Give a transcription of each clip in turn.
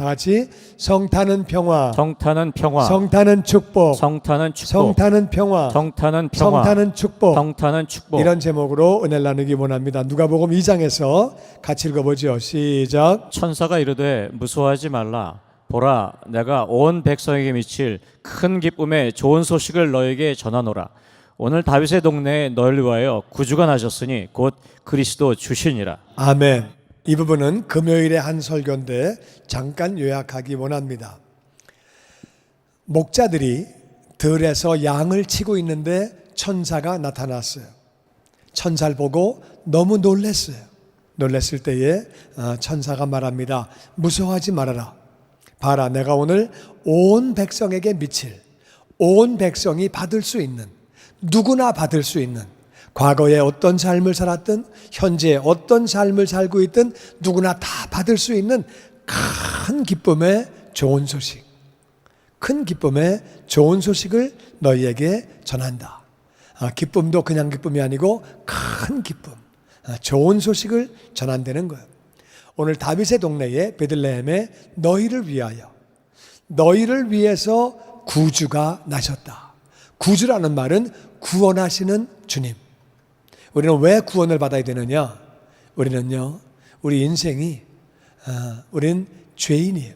같이 성탄은 평화, 성탄은 평화, 성탄은 축복, 성탄은 축복, 성탄은 평화, 성탄은 평화, 성탄은 축복, 성탄은 축복. 이런 제목으로 은혜를 나누기 원합니다. 누가복음 2장에서 같이 읽어보죠. 시작. 천사가 이르되 무서워하지 말라. 보라, 내가 온 백성에게 미칠 큰 기쁨의 좋은 소식을 너에게 전하노라. 오늘 다윗의 동네에 너를 위하여 구주가 나셨으니 곧 그리스도 주시니라. 아멘. 이 부분은 금요일의 한 설교인데 잠깐 요약하기 원합니다. 목자들이 들에서 양을 치고 있는데 천사가 나타났어요. 천사를 보고 너무 놀랐어요. 놀랐을 때에 천사가 말합니다. 무서워하지 말아라. 봐라, 내가 오늘 온 백성에게 미칠, 온 백성이 받을 수 있는, 누구나 받을 수 있는, 과거에 어떤 삶을 살았든 현재 어떤 삶을 살고 있든 누구나 다 받을 수 있는 큰 기쁨의 좋은 소식, 큰 기쁨의 좋은 소식을 너희에게 전한다. 기쁨도 그냥 기쁨이 아니고 큰 기쁨, 좋은 소식을 전한다는 거예요. 오늘 다윗의 동네에 베들레헴에 너희를 위해서 구주가 나셨다. 구주라는 말은 구원하시는 주님. 우리는 왜 구원을 받아야 되느냐? 우리는요, 우리 인생이 우리는 죄인이에요.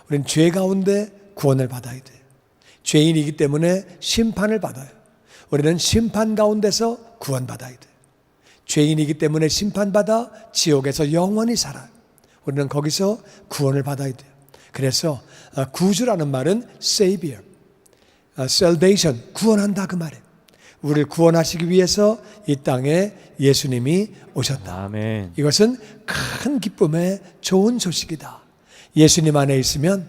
우리는 죄 가운데 구원을 받아야 돼요. 죄인이기 때문에 심판을 받아요. 우리는 심판 가운데서 구원받아야 돼요. 죄인이기 때문에 심판받아 지옥에서 영원히 살아요. 우리는 거기서 구원을 받아야 돼요. 그래서 구주라는 말은 Savior, Salvation, 구원한다 그 말이에요. 우리를 구원하시기 위해서 이 땅에 예수님이 오셨다. 아멘. 이것은 큰 기쁨의 좋은 소식이다. 예수님 안에 있으면,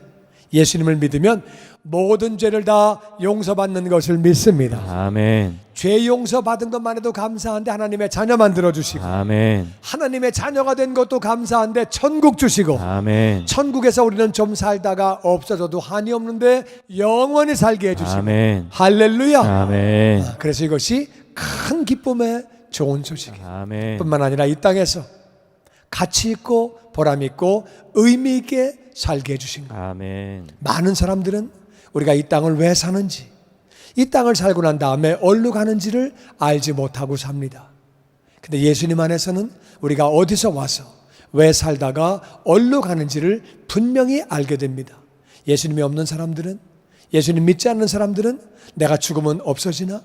예수님을 믿으면 모든 죄를 다 용서받는 것을 믿습니다. 아멘. 죄 용서받은 것만 해도 감사한데 하나님의 자녀 만들어주시고, 아멘. 하나님의 자녀가 된 것도 감사한데 천국 주시고, 아멘. 천국에서 우리는 좀 살다가 없어져도 한이 없는데 영원히 살게 해주시고, 아멘. 할렐루야. 아멘. 그래서 이것이 큰 기쁨의 좋은 소식이에요. 아멘. 뿐만 아니라 이 땅에서 가치 있고 보람 있고 의미 있게 살게 해주신 거예요. 아멘. 많은 사람들은 우리가 이 땅을 왜 사는지, 이 땅을 살고 난 다음에 어디로 가는지를 알지 못하고 삽니다. 근데 예수님 안에서는 우리가 어디서 와서 왜 살다가 어디로 가는지를 분명히 알게 됩니다. 예수님이 없는 사람들은, 예수님 믿지 않는 사람들은 내가 죽으면 없어지나?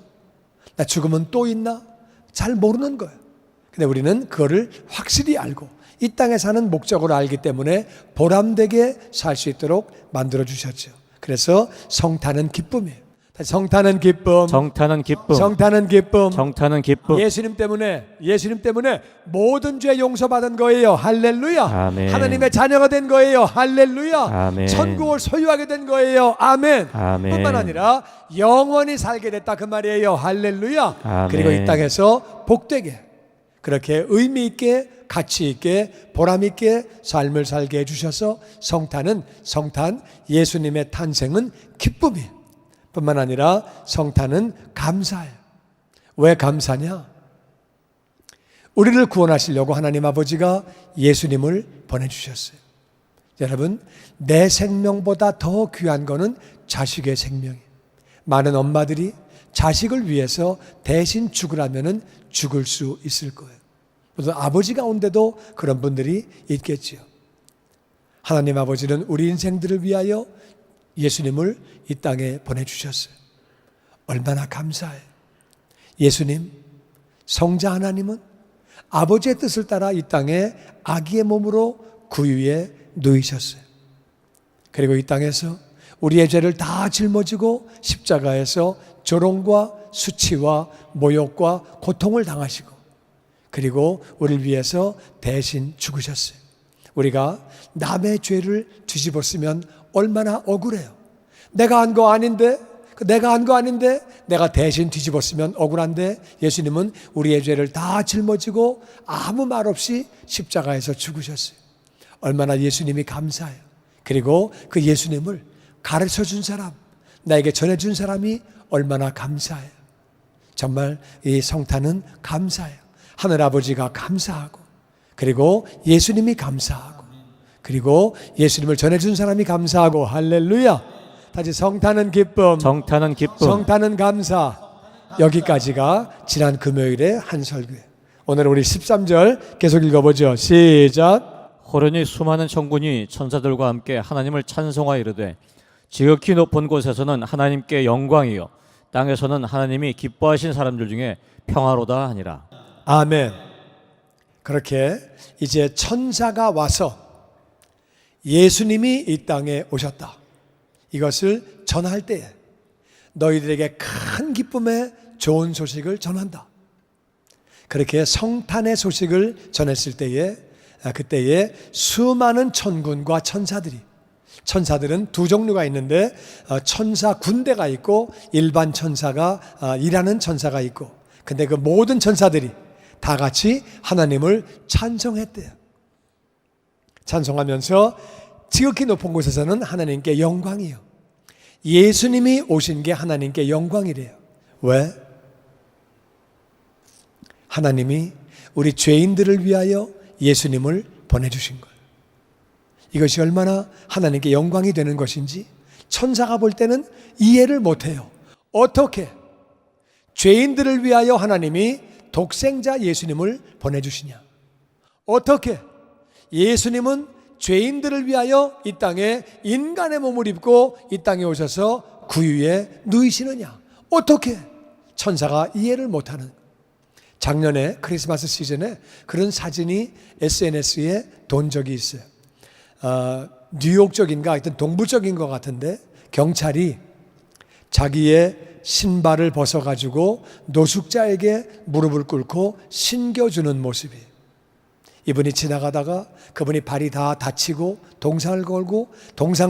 나 죽으면 또 있나? 잘 모르는 거예요. 근데 우리는 그거를 확실히 알고 이 땅에 사는 목적으로 알기 때문에 보람되게 살 수 있도록 만들어 주셨죠. 그래서 성탄은 기쁨이에요. 성탄은 기쁨, 성탄은 기쁨, 성탄은 기쁨, 성탄은 기쁨. 예수님 때문에 모든 죄 용서받은 거예요. 할렐루야. 아멘. 하나님의 자녀가 된 거예요. 할렐루야. 아멘. 천국을 소유하게 된 거예요. 아멘. 아멘. 뿐만 아니라 영원히 살게 됐다 그 말이에요. 할렐루야. 아멘. 그리고 이 땅에서 복되게, 그렇게 의미 있게, 가치 있게, 보람 있게 삶을 살게 해주셔서 성탄, 예수님의 탄생은 기쁨이에요. 뿐만 아니라 성탄은 감사예요. 왜 감사냐? 우리를 구원하시려고 하나님 아버지가 예수님을 보내주셨어요. 여러분, 내 생명보다 더 귀한 거는 자식의 생명이에요. 많은 엄마들이 자식을 위해서 대신 죽으라면 죽을 수 있을 거예요. 무슨 아버지 가운데도 그런 분들이 있겠지요. 하나님 아버지는 우리 인생들을 위하여 예수님을 이 땅에 보내주셨어요. 얼마나 감사해요. 예수님, 성자 하나님은 아버지의 뜻을 따라 이 땅에 아기의 몸으로 구유에 누이셨어요. 그리고 이 땅에서 우리의 죄를 다 짊어지고 십자가에서 조롱과 수치와 모욕과 고통을 당하시고, 그리고 우리를 위해서 대신 죽으셨어요. 우리가 남의 죄를 뒤집었으면 얼마나 억울해요. 내가 한 거 아닌데, 내가 대신 뒤집었으면 억울한데, 예수님은 우리의 죄를 다 짊어지고 아무 말 없이 십자가에서 죽으셨어요. 얼마나 예수님이 감사해요. 그리고 그 예수님을 가르쳐준 사람, 나에게 전해준 사람이 얼마나 감사해요. 정말 이 성탄은 감사해요. 하늘아버지가 감사하고, 그리고 예수님이 감사하고, 그리고 예수님을 전해준 사람이 감사하고 할렐루야. 다시 성타는 기쁨, 성타는 기쁨, 성타는 감사. 여기까지가 지난 금요일의 한 설교예요. 오늘 우리 13절 계속 읽어보죠. 시작. 호련히 수많은 천군이 천사들과 함께 하나님을 찬송하여 이르되 지극히 높은 곳에서는 하나님께 영광이요 땅에서는 하나님이 기뻐하신 사람들 중에 평화로다 하니라. 아멘. 그렇게 이제 천사가 와서 예수님이 이 땅에 오셨다, 이것을 전할 때에 너희들에게 큰 기쁨의 좋은 소식을 전한다. 그렇게 성탄의 소식을 전했을 때에 그때에 수많은 천군과 천사들은 두 종류가 있는데 천사 군대가 있고 일반 천사가 일하는 천사가 있고, 근데 그 모든 천사들이 다 같이 하나님을 찬송했대요. 찬송하면서 지극히 높은 곳에서는 하나님께 영광이요, 예수님이 오신 게 하나님께 영광이래요. 왜? 하나님이 우리 죄인들을 위하여 예수님을 보내주신 거예요. 이것이 얼마나 하나님께 영광이 되는 것인지 천사가 볼 때는 이해를 못해요. 어떻게 죄인들을 위하여 하나님이 독생자 예수님을 보내주시냐? 어떻게 예수님은 죄인들을 위하여 이 땅에 인간의 몸을 입고 이 땅에 오셔서 구유에 누이시느냐? 어떻게 천사가 이해를 못하는. 작년에 크리스마스 시즌에 그런 사진이 SNS에 돈 적이 있어요. 뉴욕 쪽인가 하여튼 동부 쪽인 것 같은데 경찰이 자기의 신발을 벗어가지고 노숙자에게 무릎을 꿇고 신겨주는 모습이, 이분이 지나가다가 그분이 발이 다 다치고 동상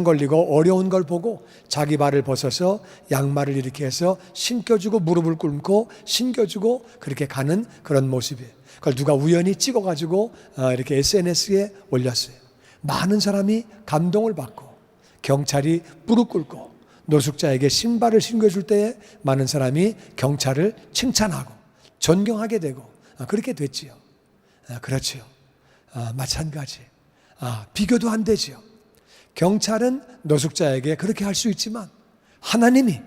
걸리고 어려운 걸 보고 자기 발을 벗어서 양말을 이렇게 해서 신겨주고 무릎을 꿇고 신겨주고 그렇게 가는 그런 모습이에요. 그걸 누가 우연히 찍어가지고 이렇게 SNS에 올렸어요. 많은 사람이 감동을 받고 경찰이 무릎 꿇고 노숙자에게 신발을 신겨줄 때에 많은 사람이 경찰을 칭찬하고 존경하게 되고 그렇게 됐지요. 그렇지요. 마찬가지. 비교도 안 되지요. 경찰은 노숙자에게 그렇게 할 수 있지만 하나님이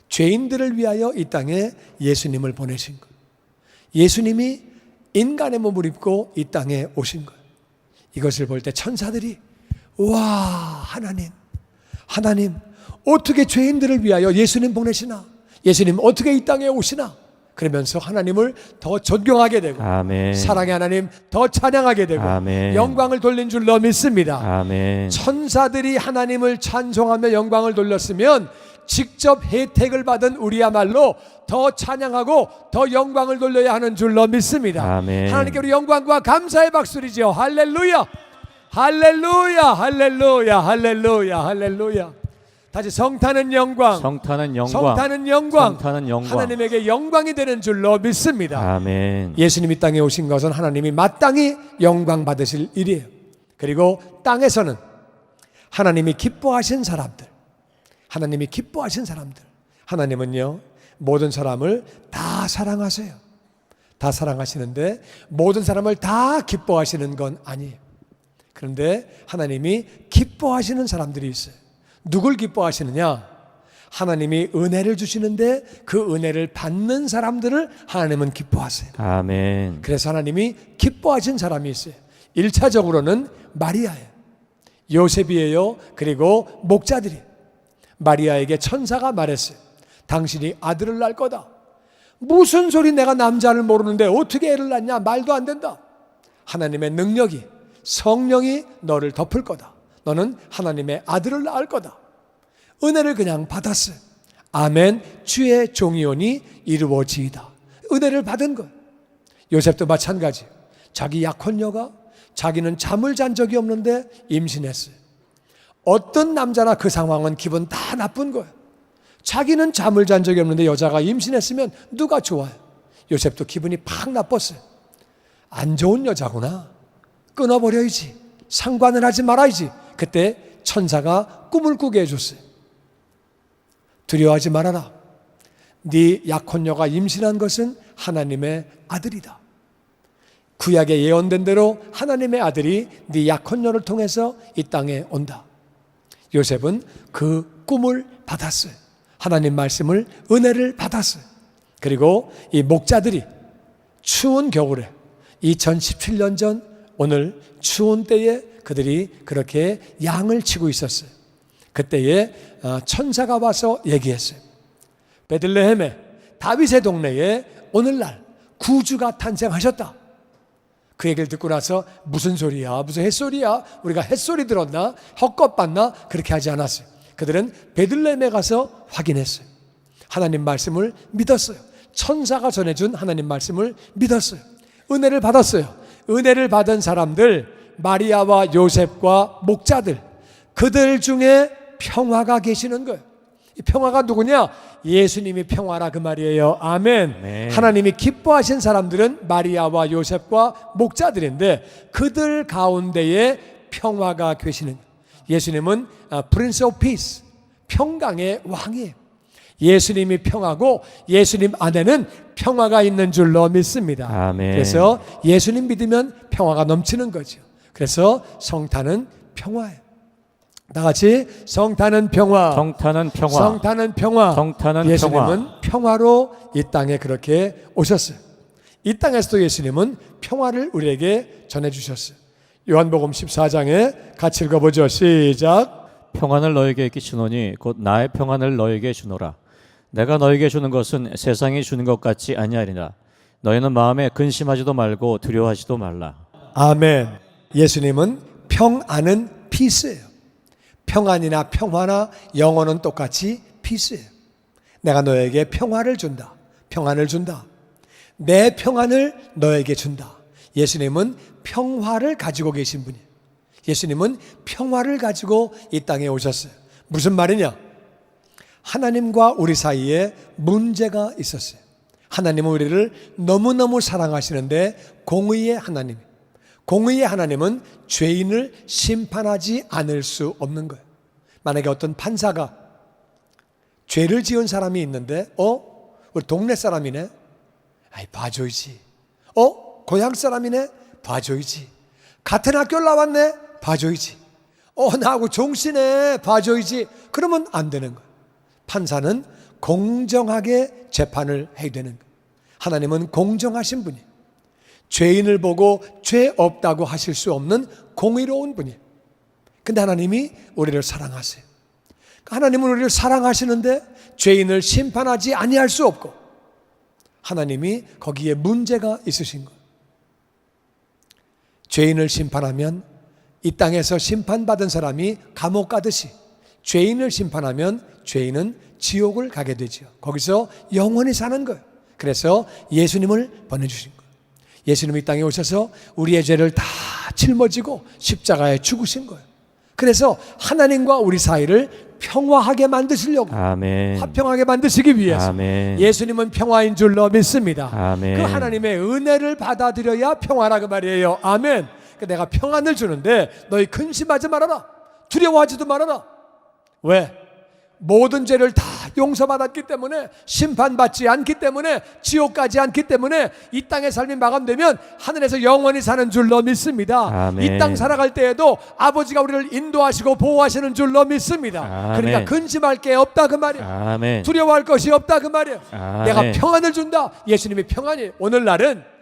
죄인들을 위하여 이 땅에 예수님을 보내신 것, 예수님이 인간의 몸을 입고 이 땅에 오신 것, 이것을 볼 때 천사들이 와, 하나님 어떻게 죄인들을 위하여 예수님 보내시나? 예수님 어떻게 이 땅에 오시나? 그러면서 하나님을 더 존경하게 되고 아멘. 사랑의 하나님 더 찬양하게 되고 아멘. 영광을 돌린 줄로 믿습니다. 아멘. 천사들이 하나님을 찬송하며 영광을 돌렸으면 직접 혜택을 받은 우리야말로 더 찬양하고 더 영광을 돌려야 하는 줄로 믿습니다. 아멘. 하나님께 우리 영광과 감사의 박수리죠. 할렐루야, 할렐루야, 할렐루야, 할렐루야, 할렐루야. 다시 성타는 영광, 성타는 영광, 성타는 영광, 성타는 영광. 하나님에게 영광이 되는 줄로 믿습니다. 아멘. 예수님이 땅에 오신 것은 하나님이 마땅히 영광 받으실 일이에요. 그리고 땅에서는 하나님이 기뻐하신 사람들, 하나님은요 모든 사람을 다 사랑하세요. 다 사랑하시는데 모든 사람을 다 기뻐하시는 건 아니에요. 그런데 하나님이 기뻐하시는 사람들이 있어요. 누굴 기뻐하시느냐? 하나님이 은혜를 주시는데 그 은혜를 받는 사람들을 하나님은 기뻐하세요. 아멘. 그래서 하나님이 기뻐하신 사람이 있어요. 1차적으로는 마리아예요. 요셉이에요. 그리고 목자들이. 마리아에게 천사가 말했어요. 당신이 아들을 낳을 거다. 무슨 소리, 내가 남자를 모르는데 어떻게 애를 낳냐? 말도 안 된다. 하나님의 능력이, 성령이 너를 덮을 거다. 너는 하나님의 아들을 낳을 거다. 은혜를 그냥 받았어요. 아멘. 주의 종이오니 이루어지이다. 은혜를 받은 것. 요셉도 마찬가지. 자기 약혼녀가 자기는 잠을 잔 적이 없는데 임신했어요. 어떤 남자나 그 상황은 기분 다 나쁜 거예요. 자기는 잠을 잔 적이 없는데 여자가 임신했으면 누가 좋아요? 요셉도 기분이 팍 나빴어요. 안 좋은 여자구나. 끊어버려야지. 상관을 하지 말아야지. 그때 천사가 꿈을 꾸게 해줬어요. 두려워하지 말아라. 네 약혼녀가 임신한 것은 하나님의 아들이다. 구약에 예언된 대로 하나님의 아들이 네 약혼녀를 통해서 이 땅에 온다. 요셉은 그 꿈을 받았어요. 하나님 말씀을, 은혜를 받았어요. 그리고 이 목자들이 추운 겨울에 2017년 전 오늘 추운 때에 그들이 그렇게 양을 치고 있었어요. 그때에 천사가 와서 얘기했어요. 베들레헴에 다윗의 동네에 오늘날 구주가 탄생하셨다. 그 얘기를 듣고 나서 무슨 소리야, 무슨 햇소리야, 우리가 햇소리 들었나, 헛것 봤나, 그렇게 하지 않았어요. 그들은 베들레헴에 가서 확인했어요. 하나님 말씀을 믿었어요. 천사가 전해준 하나님 말씀을 믿었어요. 은혜를 받았어요. 은혜를 받은 사람들, 마리아와 요셉과 목자들, 그들 중에 평화가 계시는 거예요. 이 평화가 누구냐? 예수님이 평화라 그 말이에요. 아멘. 네. 하나님이 기뻐하신 사람들은 마리아와 요셉과 목자들인데 그들 가운데에 평화가 계시는 거예요. 예수님은 Prince of Peace, 평강의 왕이에요. 예수님이 평화고 예수님 안에는 평화가 있는 줄로 믿습니다. 아멘. 그래서 예수님 믿으면 평화가 넘치는 거죠. 그래서 성탄은 평화예요. 다 같이 성탄은 평화. 성탄은 평화. 성탄은 평화. 성탄은 예수님은 평화로 이 땅에 그렇게 오셨어요. 이 땅에서도 예수님은 평화를 우리에게 전해주셨어요. 요한복음 14장에 같이 읽어보죠. 시작. 평안을 너에게 끼치노니 곧 나의 평안을 너에게 주노라. 내가 너에게 주는 것은 세상이 주는 것 같지 아니하리라. 너희는 마음에 근심하지도 말고 두려워하지도 말라. 아멘. 예수님은 평안은 피스예요. 평안이나 평화나 영어는 똑같이 피스예요. 내가 너에게 평화를 준다. 평안을 준다. 내 평안을 너에게 준다. 예수님은 평화를 가지고 계신 분이에요. 예수님은 평화를 가지고 이 땅에 오셨어요. 무슨 말이냐? 하나님과 우리 사이에 문제가 있었어요. 하나님은 우리를 너무너무 사랑하시는데 공의의 하나님, 공의의 하나님은 죄인을 심판하지 않을 수 없는 거예요. 만약에 어떤 판사가 죄를 지은 사람이 있는데 우리 동네 사람이네? 아이 봐줘야지. 고향 사람이네? 봐줘야지. 같은 학교 나왔네? 봐줘야지. 나하고 종씨네? 봐줘야지. 그러면 안 되는 거예요. 판사는 공정하게 재판을 해야 되는 거예요. 하나님은 공정하신 분이에요. 죄인을 보고 죄 없다고 하실 수 없는 공의로운 분이에요. 근데 하나님이 우리를 사랑하세요. 하나님은 우리를 사랑하시는데 죄인을 심판하지 아니할 수 없고 하나님이 거기에 문제가 있으신 거예요. 죄인을 심판하면 이 땅에서 심판받은 사람이 감옥 가듯이 죄인을 심판하면 죄인은 지옥을 가게 되죠. 거기서 영원히 사는 거예요. 그래서 예수님을 보내주신 거예요. 예수님이 이 땅에 오셔서 우리의 죄를 다 짊어지고 십자가에 죽으신 거예요. 그래서 하나님과 우리 사이를 평화하게 만드시려고, 아멘. 화평하게 만드시기 위해서 아멘. 예수님은 평화인 줄로 믿습니다. 아멘. 그 하나님의 은혜를 받아들여야 평화라 그 말이에요. 아멘. 내가 평안을 주는데 너희 근심하지 말아라. 두려워하지도 말아라. 왜? 모든 죄를 다 용서받았기 때문에, 심판받지 않기 때문에, 지옥 가지 않기 때문에 이 땅의 삶이 마감되면 하늘에서 영원히 사는 줄로 믿습니다. 아멘. 이 땅 살아갈 때에도 아버지가 우리를 인도하시고 보호하시는 줄로 믿습니다. 아멘. 그러니까 근심할 게 없다 그 말이에요. 아멘. 두려워할 것이 없다 그 말이에요. 아멘. 내가 평안을 준다. 예수님이 평안이에요. 오늘날은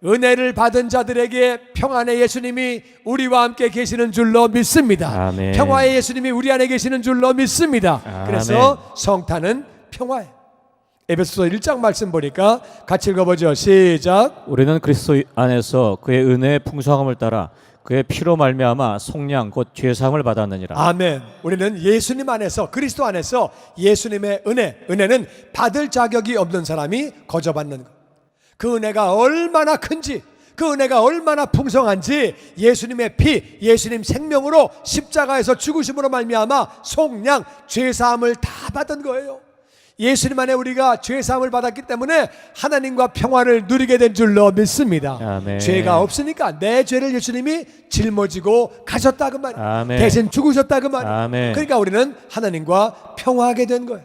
은혜를 받은 자들에게 평안의 예수님이 우리와 함께 계시는 줄로 믿습니다. 아멘. 평화의 예수님이 우리 안에 계시는 줄로 믿습니다. 아멘. 그래서 성탄은 평화예요. 에베소서 1장 말씀 보니까 같이 읽어보죠. 시작. 우리는 그리스도 안에서 그의 은혜의 풍성함을 따라 그의 피로 말미암아 속량 곧 죄사함을 받았느니라. 아멘. 우리는 예수님 안에서, 그리스도 안에서 예수님의 은혜는 받을 자격이 없는 사람이 거저 받는 것. 그 은혜가 얼마나 큰지, 그 은혜가 얼마나 풍성한지 예수님의 피, 예수님 생명으로 십자가에서 죽으심으로 말미암아 속량, 죄사함을 다 받은 거예요. 예수님 안에 우리가 죄사함을 받았기 때문에 하나님과 평화를 누리게 된 줄로 믿습니다. 아멘. 죄가 없으니까 내 죄를 예수님이 짊어지고 가셨다 그 말이에요. 아멘. 대신 죽으셨다 그 말이에요. 아멘. 그러니까 우리는 하나님과 평화하게 된 거예요.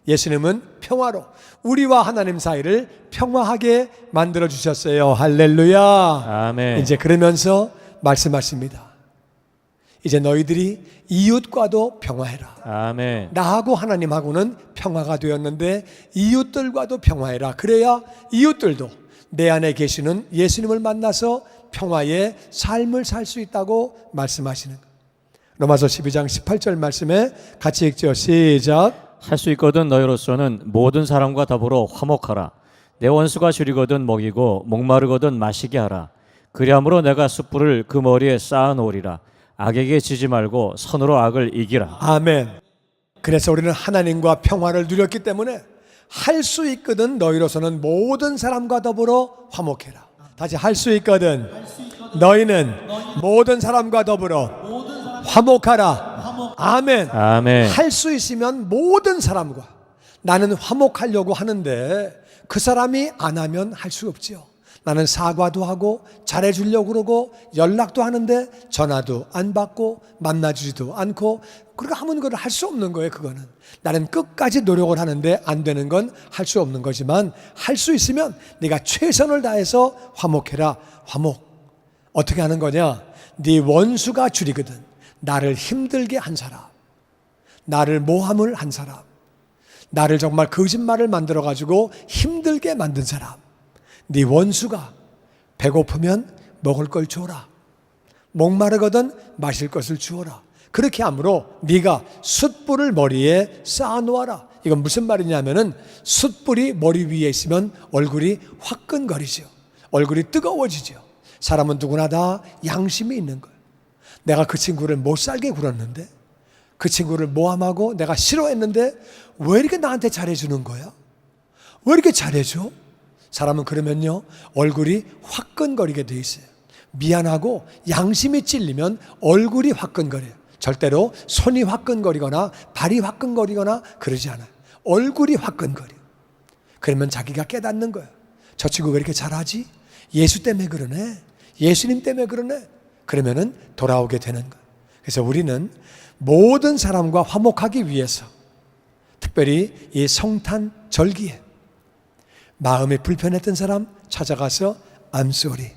예수님은 평화로 우리와 하나님 사이를 평화하게 만들어 주셨어요. 할렐루야. 아멘. 이제 그러면서 말씀하십니다. 이제 너희들이 이웃과도 평화해라. 아멘. 나하고 하나님하고는 평화가 되었는데 이웃들과도 평화해라. 그래야 이웃들도 내 안에 계시는 예수님을 만나서 평화의 삶을 살 수 있다고 말씀하시는 거예요. 로마서 12장 18절 말씀에 같이 읽죠. 시작. 할 수 있거든 너희로서는 모든 사람과 더불어 화목하라. 내 원수가 줄이거든 먹이고 목마르거든 마시게 하라. 그리함으로 내가 숯불을 그 머리에 쌓아 놓으리라. 악에게 지지 말고 선으로 악을 이기라. 아멘. 그래서 우리는 하나님과 평화를 누렸기 때문에 할 수 있거든 너희로서는 모든 사람과 더불어 화목해라. 다시 할 수 있거든 너희는 모든 사람과 더불어 화목하라. 아멘. 아멘. 할 수 있으면 모든 사람과 나는 화목하려고 하는데 그 사람이 안 하면 할 수 없지요. 나는 사과도 하고 잘해주려고 그러고 연락도 하는데 전화도 안 받고 만나주지도 않고 그렇게 하면 그걸 할 수 없는 거예요. 그거는 나는 끝까지 노력을 하는데 안 되는 건 할 수 없는 거지만 할 수 있으면 네가 최선을 다해서 화목해라. 화목 어떻게 하는 거냐? 네 원수가 줄이거든 나를 힘들게 한 사람, 나를 모함을 한 사람, 나를 정말 거짓말을 만들어가지고 힘들게 만든 사람, 네 원수가 배고프면 먹을 걸 주어라. 목마르거든 마실 것을 주어라. 그렇게 함으로 네가 숯불을 머리에 쌓아놓아라. 이건 무슨 말이냐면은 숯불이 머리 위에 있으면 얼굴이 화끈거리죠. 얼굴이 뜨거워지죠. 사람은 누구나 다 양심이 있는 거예요. 내가 그 친구를 못 살게 굴었는데 그 친구를 모함하고 내가 싫어했는데 왜 이렇게 나한테 잘해주는 거야? 왜 이렇게 잘해줘? 사람은 그러면요 얼굴이 화끈거리게 돼 있어요. 미안하고 양심이 찔리면 얼굴이 화끈거려요. 절대로 손이 화끈거리거나 발이 화끈거리거나 그러지 않아요. 얼굴이 화끈거려. 그러면 자기가 깨닫는 거예요. 저 친구 왜 이렇게 잘하지? 예수 때문에 그러네. 예수님 때문에 그러네. 그러면은 돌아오게 되는 거예요. 그래서 우리는 모든 사람과 화목하기 위해서 특별히 이 성탄 절기에 마음이 불편했던 사람 찾아가서 I'm sorry.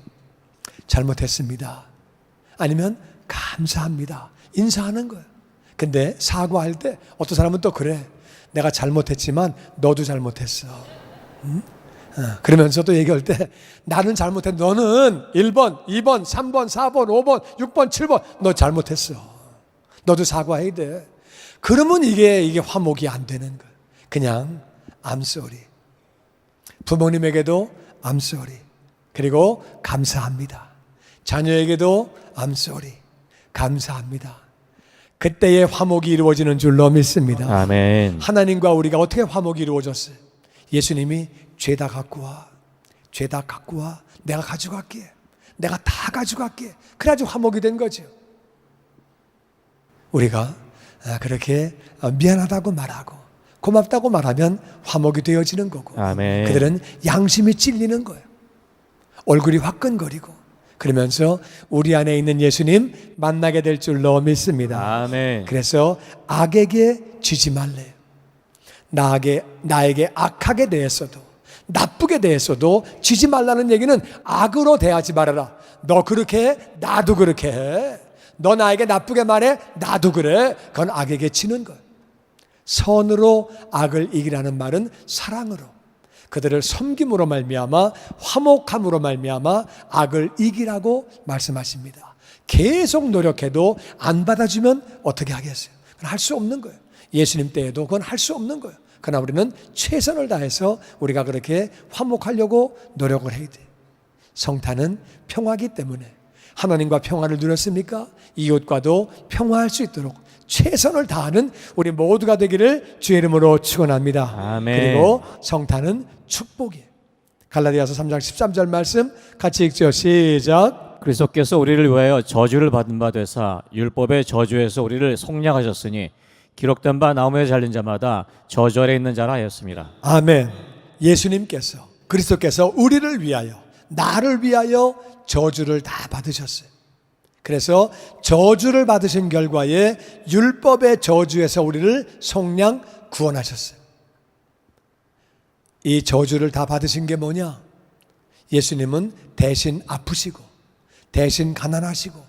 잘못했습니다. 아니면 감사합니다. 인사하는 거예요. 근데 사과할 때 어떤 사람은 또 그래. 내가 잘못했지만 너도 잘못했어. 응? 그러면서도 얘기할 때 나는 잘못했 너는 1번, 2번, 3번, 4번, 5번, 6번, 7번 너 잘못했어. 너도 사과해야 돼. 그러면 이게 화목이 안 되는 거예요. 그냥 I'm sorry. 부모님에게도 I'm sorry. 그리고 감사합니다. 자녀에게도 I'm sorry. 감사합니다. 그때의 화목이 이루어지는 줄로 믿습니다. 아멘. 하나님과 우리가 어떻게 화목이 이루어졌어요? 예수님이 죄 다 갖고 와. 죄 다 갖고 와. 내가 가져갈게. 내가 다 가져갈게. 그래가지고 화목이 된 거죠. 우리가 그렇게 미안하다고 말하고 고맙다고 말하면 화목이 되어지는 거고 아멘. 그들은 양심이 찔리는 거예요. 얼굴이 화끈거리고 그러면서 우리 안에 있는 예수님 만나게 될 줄로 믿습니다. 아멘. 그래서 악에게 지지 말래요. 나에게 악하게 대해서도 나쁘게 대해서도 지지 말라는 얘기는 악으로 대하지 말아라. 너 그렇게 해? 나도 그렇게 해. 너 나에게 나쁘게 말해? 나도 그래. 그건 악에게 지는 거예요. 선으로 악을 이기라는 말은 사랑으로 그들을 섬김으로 말미암아 화목함으로 말미암아 악을 이기라고 말씀하십니다. 계속 노력해도 안 받아주면 어떻게 하겠어요? 그건 할 수 없는 거예요. 예수님 때에도 그건 할 수 없는 거예요. 그러나 우리는 최선을 다해서 우리가 그렇게 화목하려고 노력을 해야 돼요. 성탄은 평화기 때문에 하나님과 평화를 누렸습니까? 이웃과도 평화할 수 있도록 최선을 다하는 우리 모두가 되기를 주의 이름으로 축원합니다. 아멘. 그리고 성탄은 축복이에요. 갈라디아서 3장 13절 말씀 같이 읽죠. 시작. 그리스도께서 우리를 위하여 저주를 받은 바 되사 율법의 저주에서 우리를 속량하셨으니 기록된 바 나무에 잘린 자마다 저주 아래 있는 자라 하였습니다. 아멘. 예수님께서 그리스도께서 우리를 위하여 나를 위하여 저주를 다 받으셨어요. 그래서 저주를 받으신 결과에 율법의 저주에서 우리를 속량 구원하셨어요. 이 저주를 다 받으신 게 뭐냐? 예수님은 대신 아프시고, 대신 가난하시고,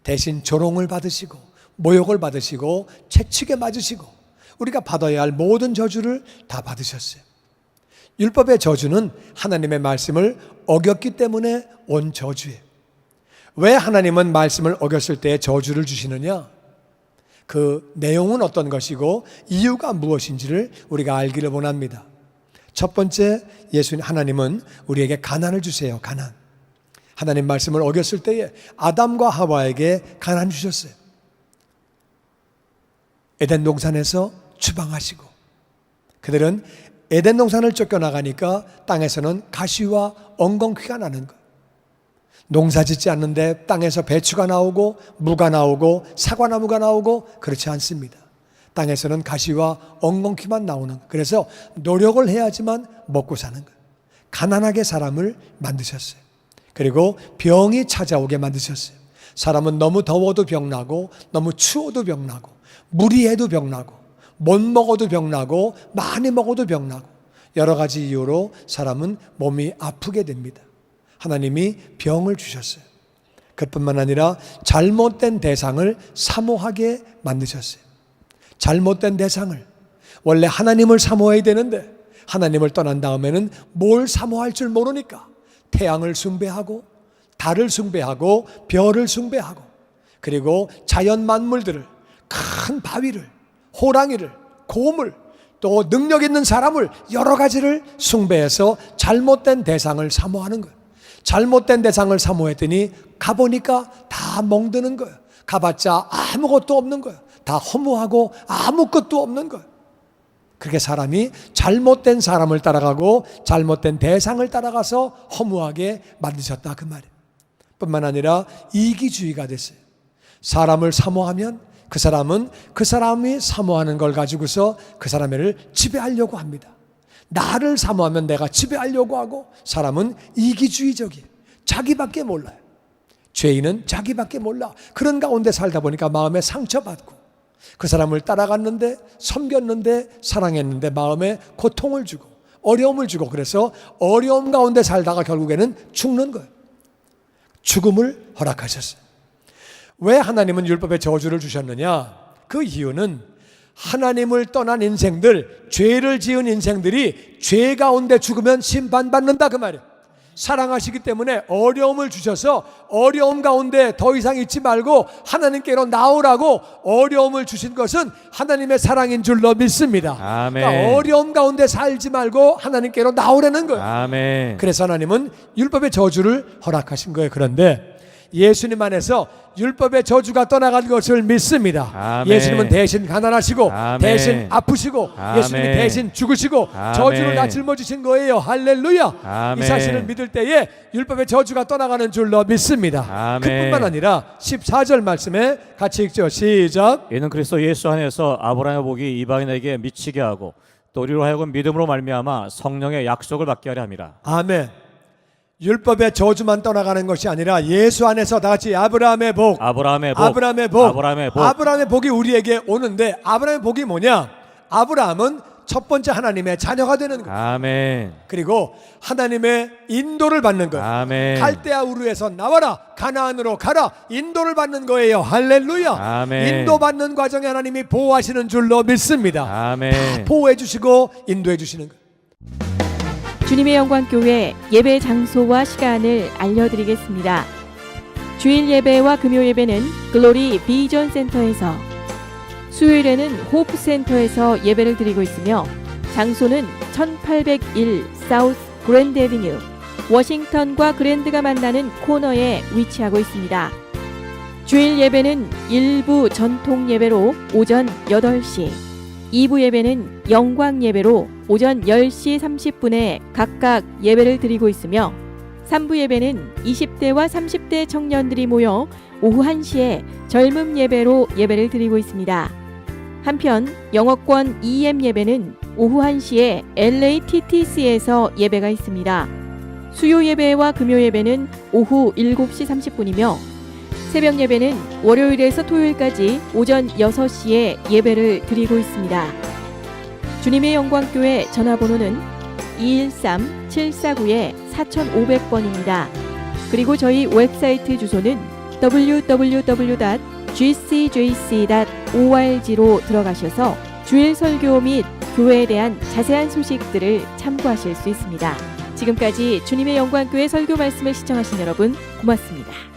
대신 조롱을 받으시고, 모욕을 받으시고, 채찍에 맞으시고, 우리가 받아야 할 모든 저주를 다 받으셨어요. 율법의 저주는 하나님의 말씀을 어겼기 때문에 온 저주예요. 왜 하나님은 말씀을 어겼을 때 저주를 주시느냐? 그 내용은 어떤 것이고 이유가 무엇인지를 우리가 알기를 원합니다. 첫 번째, 예수님 하나님은 우리에게 가난을 주세요. 가난. 하나님 말씀을 어겼을 때에 아담과 하와에게 가난 주셨어요. 에덴 동산에서 추방하시고, 그들은 에덴 동산을 쫓겨나가니까 땅에서는 가시와 엉겅퀴가 나는 거예요. 농사 짓지 않는데 땅에서 배추가 나오고 무가 나오고 사과나무가 나오고 그렇지 않습니다. 땅에서는 가시와 엉겅퀴만 나오는 거예요. 그래서 노력을 해야지만 먹고 사는 거예요. 가난하게 사람을 만드셨어요. 그리고 병이 찾아오게 만드셨어요. 사람은 너무 더워도 병나고, 너무 추워도 병나고, 무리해도 병나고, 못 먹어도 병나고, 많이 먹어도 병나고, 여러 가지 이유로 사람은 몸이 아프게 됩니다. 하나님이 병을 주셨어요. 그뿐만 아니라 잘못된 대상을 사모하게 만드셨어요. 잘못된 대상을, 원래 하나님을 사모해야 되는데 하나님을 떠난 다음에는 뭘 사모할 줄 모르니까 태양을 숭배하고, 달을 숭배하고, 별을 숭배하고, 그리고 자연 만물들을, 큰 바위를, 호랑이를, 곰을, 또 능력 있는 사람을, 여러 가지를 숭배해서 잘못된 대상을 사모하는 거예요. 잘못된 대상을 사모했더니 가보니까 다 멍드는 거예요. 가봤자 아무것도 없는 거예요. 다 허무하고 아무것도 없는 거예요. 그렇게 사람이 잘못된 사람을 따라가고 잘못된 대상을 따라가서 허무하게 만드셨다, 그 말이에요. 뿐만 아니라 이기주의가 됐어요. 사람을 사모하면 그 사람은 그 사람이 사모하는 걸 가지고서 그 사람을 지배하려고 합니다. 나를 사모하면 내가 지배하려고 하고, 사람은 이기주의적이에요. 자기밖에 몰라요. 죄인은 자기밖에 몰라. 그런 가운데 살다 보니까 마음에 상처받고, 그 사람을 따라갔는데, 섬겼는데, 사랑했는데 마음에 고통을 주고 어려움을 주고, 그래서 어려움 가운데 살다가 결국에는 죽는 거예요. 죽음을 허락하셨어요. 왜 하나님은 율법의 저주를 주셨느냐? 그 이유는 하나님을 떠난 인생들, 죄를 지은 인생들이 죄 가운데 죽으면 심판받는다, 그 말이에요. 사랑하시기 때문에 어려움을 주셔서 어려움 가운데 더 이상 있지 말고 하나님께로 나오라고 어려움을 주신 것은 하나님의 사랑인 줄로 믿습니다. 아멘. 그러니까 어려움 가운데 살지 말고 하나님께로 나오라는 거예요. 아멘. 그래서 하나님은 율법의 저주를 허락하신 거예요. 그런데 예수님 안에서 율법의 저주가 떠나간 것을 믿습니다. 아멘. 예수님은 대신 가난하시고, 아멘. 대신 아프시고, 아멘. 예수님이 대신 죽으시고, 아멘. 저주를 다 짊어지신 거예요. 할렐루야. 아멘. 이 사실을 믿을 때에 율법의 저주가 떠나가는 줄로 믿습니다. 아멘. 그뿐만 아니라 14절 말씀에 같이 읽죠. 시작. 이는 그리스도 예수 안에서 아브라함의 복이 이방인에게 미치게 하고 또 우리로 하여금 믿음으로 말미암아 성령의 약속을 받게 하려 함이라. 아멘. 율법의 저주만 떠나가는 것이 아니라 예수 안에서 다 같이 아브라함의 복, 아브라함의 복, 아브라함의 복, 아브라함의 복. 아브라함의 복이 우리에게 오는데, 아브라함의 복이 뭐냐? 아브라함은 첫 번째 하나님의 자녀가 되는 거예요. 아멘. 그리고 하나님의 인도를 받는 거예요. 아멘. 갈대아 우르에서 나와라, 가나안으로 가라, 인도를 받는 거예요. 할렐루야. 아멘. 인도받는 과정에 하나님이 보호하시는 줄로 믿습니다. 아멘. 다 보호해 주시고 인도해 주시는 거예요. 주님의 영광교회 예배 장소와 시간을 알려드리겠습니다. 주일 예배와 금요 예배는 글로리 비전 센터에서, 수요일에는 호프 센터에서 예배를 드리고 있으며, 장소는 1801 사우스 그랜드 애비뉴, 워싱턴과 그랜드가 만나는 코너에 위치하고 있습니다. 주일 예배는 일부 전통 예배로 오전 8시, 2부 예배는 영광 예배로 오전 10시 30분에 각각 예배를 드리고 있으며, 3부 예배는 20대와 30대 청년들이 모여 오후 1시에 젊음 예배로 예배를 드리고 있습니다. 한편 영어권 EM 예배는 오후 1시에 LATTC에서 예배가 있습니다. 수요 예배와 금요 예배는 오후 7시 30분이며 새벽 예배는 월요일에서 토요일까지 오전 6시에 예배를 드리고 있습니다. 주님의 영광교회 전화번호는 02-213-749-4500번입니다. 그리고 저희 웹사이트 주소는 www.gcjc.org로 들어가셔서 주일 설교 및 교회에 대한 자세한 소식들을 참고하실 수 있습니다. 지금까지 주님의 영광교회 설교 말씀을 시청하신 여러분 고맙습니다.